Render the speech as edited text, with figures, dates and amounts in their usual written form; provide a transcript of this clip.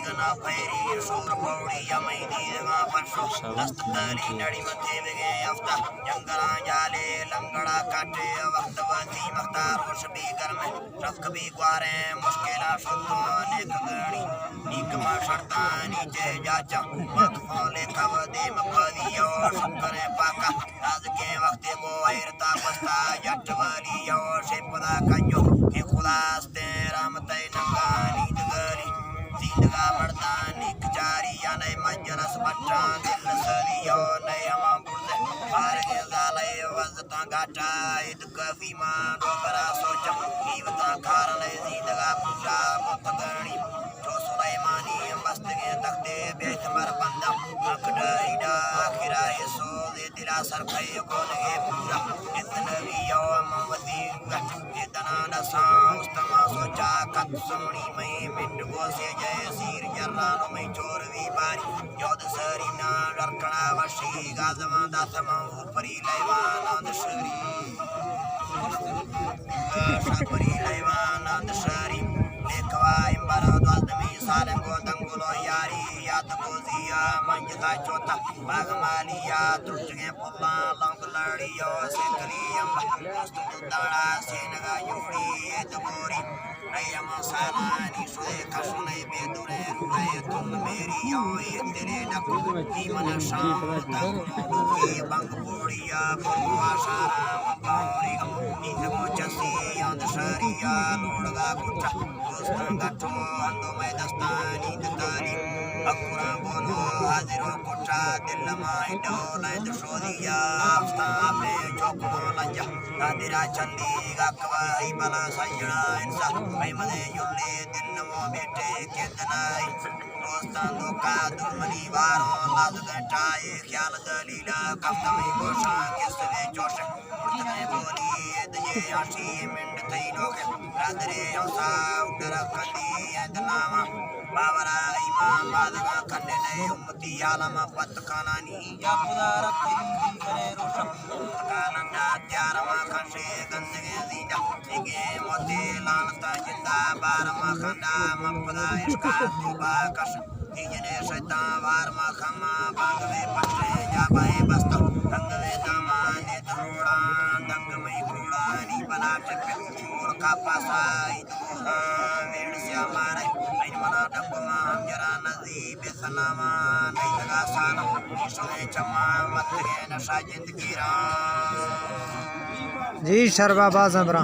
गना फैरी शोर पौड़ी यमई दीदगा परशो दस्त तली नड़ी मथे बगे अफ्ता जंगला जाले लंगड़ा काटे वक्त वती मख्तारोश भी गर्म रख भी ग्वारे मुश्किला शुद्धो नेक गणी नीकमा शर्ता नीचे जाचा मत फौले कव दे मखदियो शुक्रे पाका राज के वक्त को ऐरता पस्ता जट वालियो शेपदा कंजो हे खुदास्ते रामते नंगानी दगली जिंदगा मर्दानी कचारी याने मंजरस बच्चा दिल सलियो नयमा बुर्दे फारगे जाले वजता घाटा इत कफीमा डोबरा सोचम कीवता खारले जिंदगा पूजा मुतगणी जो सुलेमानी मस्तगे तख्ते बेत मर बंदा अकड़ीडा आखिरा यसो दे दिला सर भय कोलगे पूरा इतने भी यो मवती इतना नसा उस्तमा सोचा कत सोनी में मिट गोसे जय सीर जर्रानो में चोर भी बारी योद सरी ना रखना वशी गाजमा दासमा ऊपरी लेवाना दशरी शापरी लेवाना दशरी लेखवा इम्बारा द्वादमी सालंगो दंगुलो यारी याद बोजिया मंजता चोता बागमालिया तुर्जगे पुल्ला लंग लड़ियो सेकलियम मुस्तुदाड़ा सेनगा युफड़ी एदगोरी नयम सालानी सुदे कशुने बेदुरे रुए तुम मेरी यो ये तेरे डकु नीमन शाम तंगुलो की बंग पूड़िया बुआ शारा मपारी नीजगो चसी याद शरिया लोड़गा कुचा दोस्तांगा तो अंदो में दस्तानी दतारी अकुरा बोलो हाजिरो कुचा दिल माई डोला दशोदिया आफ्ता पे चौकनो लंजा नादिरा चंदी गकवाई बला सजना इंसा मैं मदे युल्ले दिल मो बेटे केतनाई दोस्तांदो का दुर्मनी वारो लाज गटाए ख्याल दलीला कफ्तमी गोशा किसवे जोश उर्तने बोली दजे आशी मिंड तई लोगे रादरे औसा उडर कंदी एदनामा बावरा इमाम बादगा कन्ने ने उम्मती आलमा पत कानानी या खुदा रखी करे रोशम कानंदा त्यारमा खशे गंदगे जीदा निगे मोते लानता जिंदा बारमा खंदा मपदा इसका तोबा कश तीजने शैतान वारमा खमा बागवे पट्टे जाबाए बस्तो दंगवे दामाने तरोड़ा दंग में घोड़ा नी बना टेपे मोर का पासा इदुहा वेड़ से मारे इन मना डब्बमा जरा नजी बेसनामा नहीं लगा साना इसने चमा मत के नशा जिंदगी रा जी शरबा बाज़ अमरा।